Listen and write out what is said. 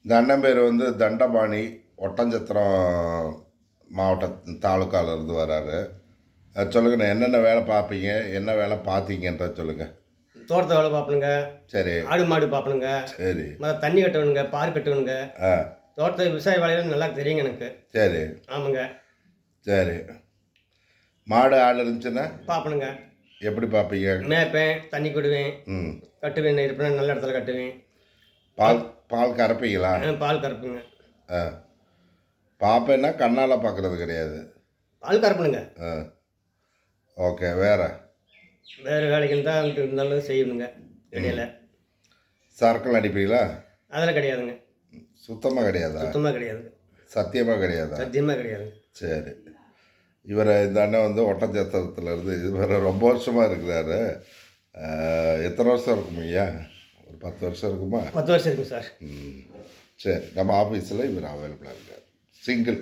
இந்த அண்ணன் பேர் வந்து தண்டபாணி, ஒட்டஞ்சத்திரம் மாவட்ட தாலுக்காவிலேருந்து வராரு. சொல்லுங்கண்ணே, என்னென்ன வேலை பார்ப்பீங்க, என்ன வேலை பார்த்தீங்கன்றத சொல்லுங்கள். தோட்டத்து வேலை பார்ப்பணுங்க. சரி. ஆடு மாடு பார்ப்பணுங்க. சரி. தண்ணி கட்டணுங்க, பார் கட்டணுங்க. ஆ. தோட்டத்து விவசாய வேலையெல்லாம் நல்லா தெரியுங்க எனக்கு. சரி. ஆமாங்க. சரி. மாடு ஆடு இருந்துச்சுன்னா பார்ப்பணுங்க. எப்படி பார்ப்பீங்க? மேய்ப்பேன், தண்ணி கொடுவேன், கட்டுவேன், இருப்பேன், நல்ல இடத்துல கட்டுவேன். பால் பால் கறப்பீங்களா? பால் கறப்புங்க. ஆ. பார்ப்பேன்னா கண்ணால் பார்க்குறது கிடையாது. பால் கறப்பணுங்க. ஆ. ஓகே. வேறு வேலைகள் தான் இருந்தாலும் செய்யணுங்க இடையில. சரக்குலாம் அடிப்பீங்களா? அதெல்லாம் கிடையாதுங்க. சுத்தமாக கிடையாதா? சுத்தமாக கிடையாதுங்க. சத்தியமாக கிடையாதா? சத்தியமாக கிடையாதுங்க. சரி. இவர் இந்த அண்ணன் வந்து ஒட்டஞ்சத்திரத்துலேருந்து இவர் ரொம்ப வருஷமாக இருக்கிறாரு. எத்தனை வருஷம் இருக்கும் ஐயா? ஒரு 10 வருஷம் இருக்குமா? 10 வருஷம் இருக்குங்க சார். சரி. நம்ம ஆஃபீஸில் இவர் அவைலபிளாக இருக்கார். சிங்கிள்.